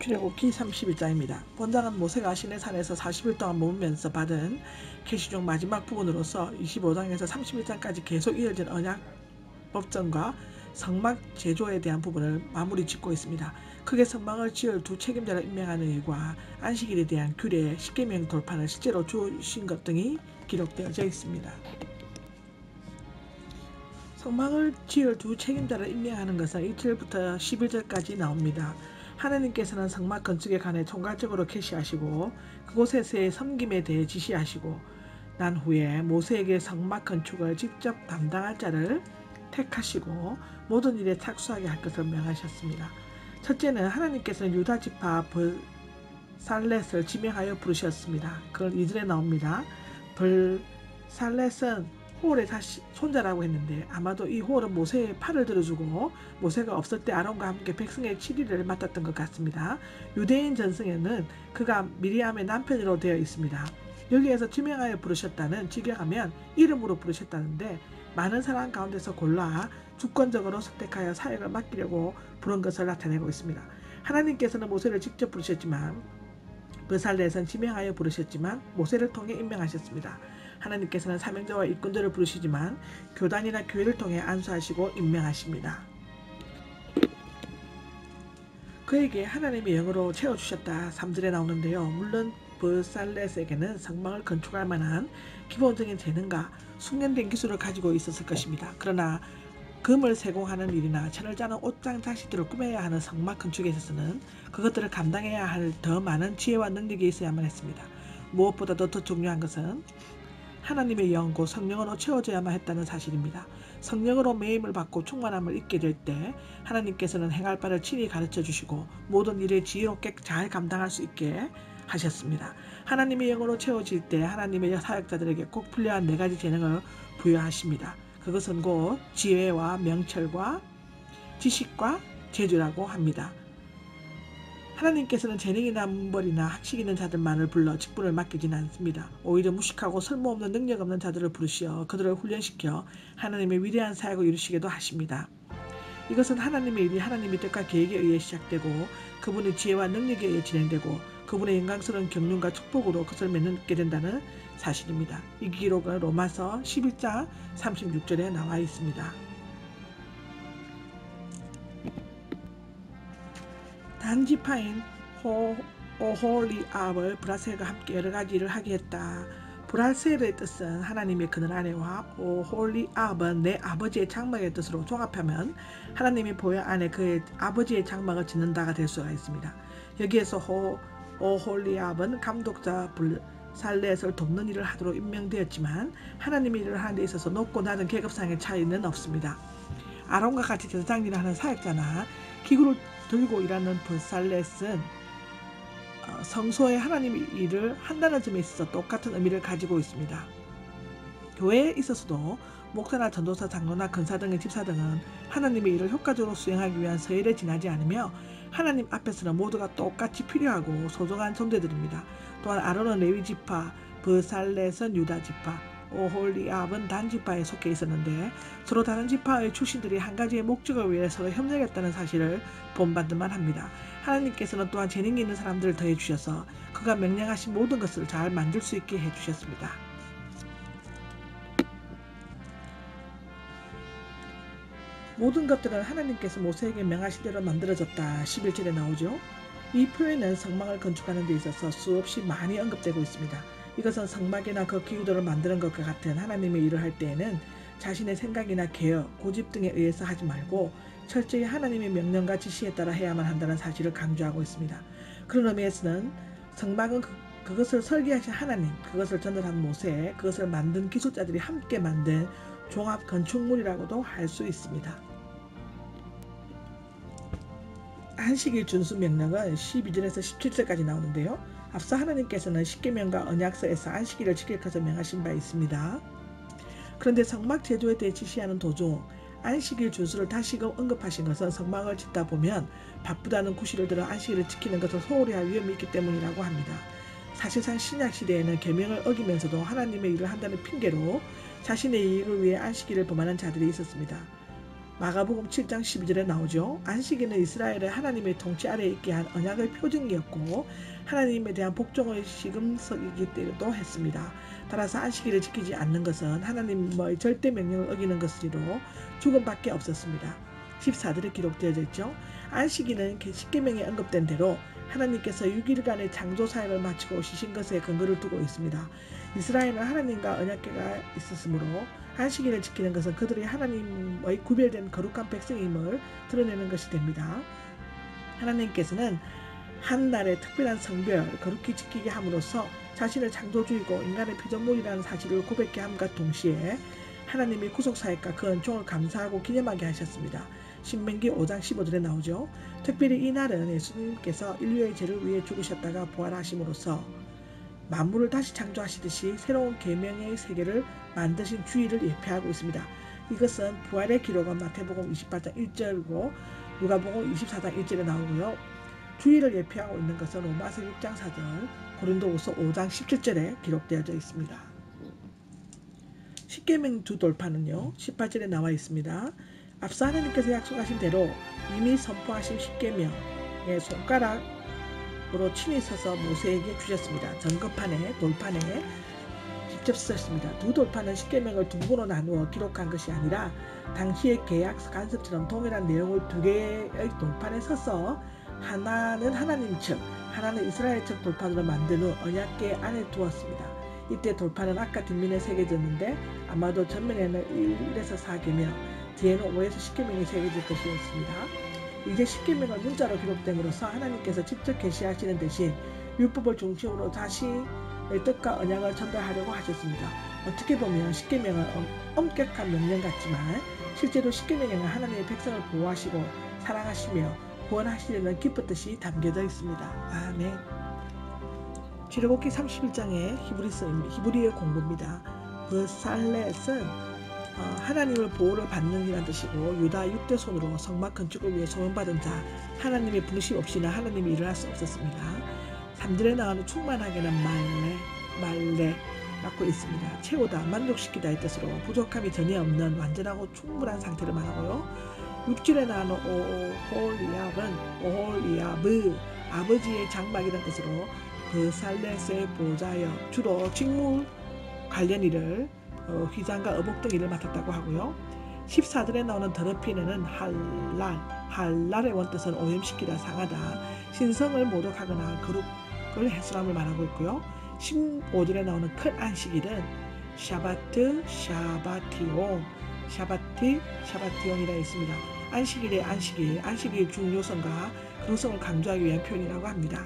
출애굽기 30일자입니다. 본장은 모세가 시내산에서 40일 동안 머물면서 받은 계시 중 마지막 부분으로서 25장에서 31장까지 계속 이어진 언약 법전과 성막 제조에 대한 부분을 마무리 짓고 있습니다. 크게 성막을 지을 두 책임자를 임명하는 일과 안식일에 대한 규례, 십계명 돌판을 실제로 주신 것 등이 기록되어져 있습니다. 성막을 지을 두 책임자를 임명하는 것은 1절부터 11절까지 나옵니다. 하나님께서는 성막 건축에 관해 총괄적으로 계시하시고 그곳에서의 섬김에 대해 지시하시고 난 후에 모세에게 성막 건축을 직접 담당할 자를 택하시고 모든 일에 착수하게 할 것을 명하셨습니다. 첫째는 하나님께서는 유다 지파 벌살렛을 지명하여 부르셨습니다. 그건 2절에 나옵니다. 벌살렛은 홀의 손자라고 했는데 아마도 이 홀은 모세의 팔을 들어주고 모세가 없을 때 아론과 함께 백성의 치리를 맡았던 것 같습니다. 유대인 전승에는 그가 미리암의 남편으로 되어 있습니다. 여기에서 지명하여 부르셨다는 직역하면 이름으로 부르셨다는데 많은 사람 가운데서 골라 주권적으로 선택하여 사역을 맡기려고 부른 것을 나타내고 있습니다. 하나님께서는 모세를 직접 부르셨지만 벌살렛은 지명하여 부르셨지만 모세를 통해 임명하셨습니다. 하나님께서는 사명자와 일꾼들을 부르시지만 교단이나 교회를 통해 안수하시고 임명하십니다. 그에게 하나님의 영으로 채워주셨다 3절에 나오는데요. 물론 벌살렛에게는 성막을 건축할 만한 기본적인 재능과 숙련된 기술을 가지고 있었을 것입니다. 그러나 금을 세공하는 일이나 천을 짜는 옷장 장식들을 꾸며야 하는 성막 건축에 있어서는 그것들을 감당해야 할 더 많은 지혜와 능력이 있어야만 했습니다. 무엇보다도 더 중요한 것은 하나님의 영, 곧 성령으로 채워져야만 했다는 사실입니다. 성령으로 매임을 받고 충만함을 입게 될 때 하나님께서는 행할 바를 친히 가르쳐 주시고 모든 일을 지혜롭게 잘 감당할 수 있게 하셨습니다. 하나님의 영으로 채워질 때 하나님의 사역자들에게 꼭 필요한 4가지 재능을 부여하십니다. 그것은 곧 지혜와 명철과 지식과 재주라고 합니다. 하나님께서는 재능이나 문벌이나 학식 있는 자들만을 불러 직분을 맡기지는 않습니다. 오히려 무식하고 쓸모없는 능력 없는 자들을 부르시어 그들을 훈련시켜 하나님의 위대한 사역을 이루시기도 하십니다. 이것은 하나님의 일이 하나님의 뜻과 계획에 의해 시작되고 그분의 지혜와 능력에 의해 진행되고 그분의 영광스러운 경륜과 축복으로 그것을 맺게 된다는 사실입니다. 이 기록은 로마서 11장 36절에 나와 있습니다. 단지파인 오홀리압을 브라셀과 함께 여러 가지 일을 하게 했다. 브라셀의 뜻은 하나님의 그늘 아래와 오홀리압은 내 아버지의 장막의 뜻으로 종합하면 하나님의 보혈 안에 그의 아버지의 장막을 짓는다가 될 수가 있습니다. 여기에서 오홀리압은 감독자 벌살렛을 돕는 일을 하도록 임명되었지만 하나님의 일을 하는 데 있어서 높고 낮은 계급상의 차이는 없습니다. 아론과 같이 제사장 일을 하는 사역자나 기구를 들고 일하는 벌살렛은 성소의 하나님의 일을 한다는 점에 있어서 똑같은 의미를 가지고 있습니다. 교회에 있어서도 목사나 전도사, 장로나 근사 등의 집사 등은 하나님의 일을 효과적으로 수행하기 위한 서열에 지나지 않으며 하나님 앞에서는 모두가 똑같이 필요하고 소중한 존재들입니다. 또한 아론은 레위 지파, 벌살렛은 유다 지파, 오홀리압은 단 지파에 속해 있었는데 서로 다른 지파의 출신들이 한 가지의 목적을 위해 서로 협력했다는 사실을 본받을만 합니다. 하나님께서는 또한 재능이 있는 사람들을 더해 주셔서 그가 명령하신 모든 것을 잘 만들 수 있게 해 주셨습니다. 모든 것들은 하나님께서 모세에게 명하신 대로 만들어졌다 11절에 나오죠. 이 표현은 성막을 건축하는 데 있어서 수없이 많이 언급되고 있습니다. 이것은 성막이나 그 기구들을 만드는 것과 같은 하나님의 일을 할 때에는 자신의 생각이나 개혁, 고집 등에 의해서 하지 말고 철저히 하나님의 명령과 지시에 따라 해야만 한다는 사실을 강조하고 있습니다. 그런 의미에서는 성막은 그것을 설계하신 하나님, 그것을 전달한 모세, 그것을 만든 기술자들이 함께 만든 종합 건축물이라고도 할 수 있습니다. 안식일 준수 명령은 12절에서 17절까지 나오는데요. 앞서 하나님께서는 십계명과 언약서에서 안식일을 지킬 것을 명하신 바 있습니다. 그런데 성막 제조에 대해 지시하는 도중 안식일 준수를 다시금 언급하신 것은 성막을 짓다 보면 바쁘다는 구실을 들어 안식일을 지키는 것을 소홀히 할 위험이 있기 때문이라고 합니다. 사실상 신약시대에는 계명을 어기면서도 하나님의 일을 한다는 핑계로 자신의 이익을 위해 안식일을 범하는 자들이 있었습니다. 마가복음 7장 12절에 나오죠. 안식일은 이스라엘의 하나님의 통치 아래에 있게 한 언약의 표징이었고 하나님에 대한 복종의 시금석이기도 했습니다. 따라서 안식일을 지키지 않는 것은 하나님의 절대 명령을 어기는 것으로 죽음밖에 없었습니다. 14절에 기록되어 있죠. 안식일은 십계명에 언급된 대로 하나님께서 6일간의 창조 사역을 마치고 쉬신 것에 근거를 두고 있습니다. 이스라엘은 하나님과 언약궤가 있었으므로 안식일을 지키는 것은 그들이 하나님의 구별된 거룩한 백성임을 드러내는 것이 됩니다. 하나님께서는 한 날의 특별한 성별, 거룩히 지키게 함으로써 자신을 창조주이고 인간의 피조물이라는 사실을 고백케 함과 동시에 하나님이 구속사역과 그 은총을 감사하고 기념하게 하셨습니다. 신명기 5장 15절에 나오죠. 특별히 이 날은 예수님께서 인류의 죄를 위해 죽으셨다가 부활하심으로써 만물을 다시 창조하시듯이 새로운 계명의 세계를 만드신 주일을 예표하고 있습니다. 이것은 부활의 기록은 마태복음 28장 1절이고 누가복음 24장 1절에 나오고요. 주일을 예표하고 있는 것은 로마서 6장 4절, 고린도후서 5장 17절에 기록되어져 있습니다. 십계명 두 돌파는요. 18절에 나와 있습니다. 앞서 하나님께서 약속하신 대로 이미 선포하신 십계명의 손가락으로 친히 서서 모세에게 주셨습니다. 전급판에 돌판에 직접 쓰셨습니다. 두 돌판은 십계명을 두 부분으로 나누어 기록한 것이 아니라 당시의 계약 간섭처럼 동일한 내용을 두 개의 돌판에 서서 하나는 하나님 측, 하나는 이스라엘 측 돌판으로 만든 후 언약궤 안에 두었습니다. 이때 돌판은 앞과 뒷면에 새겨졌는데 아마도 전면에는 1에서 4계명, 뒤에는 5에서 10계명이 새겨질 것이었습니다. 이제 10계명은 문자로 기록됨으로써 하나님께서 직접 계시하시는 대신 율법을 중심으로 자신의 뜻과 언약을 전달하려고 하셨습니다. 어떻게 보면 10계명은 엄격한 명령 같지만 실제로 10계명에는 하나님의 백성을 보호하시고 사랑하시며 구원하시려는 깊은 뜻이 담겨져 있습니다. 아멘. 출애굽기 31장의 히브리어 공부입니다. 브살렛은 하나님의 보호를 받는 이란 뜻이고 유다 6대 손으로 성막 건축을 위해 소명받은 자, 하나님의 부르심 없이는 하나님이 일어날 수 없었습니다. 3절에 나오는 충만하게는 말레라고 있습니다. 채우다, 만족시키다의 뜻으로 부족함이 전혀 없는 완전하고 충분한 상태를 말하고요. 6절에 나오는 오홀리압은 아버지의 장막이라는 뜻으로 브살렛의 보좌여 주로 직무 관련 일을 휘장과 의복 등 일을 맡았다고 하고요. 14절에 나오는 더럽히는 할랄의 원뜻은 오염시키다, 상하다, 신성을 모독하거나 거룩을 훼손함을 말하고 있고요. 15절에 나오는 큰 안식일은 샤바티온이라 있습니다. 안식일의 안식일 중요성과 그성을 강조하기 위한 표현이라고 합니다.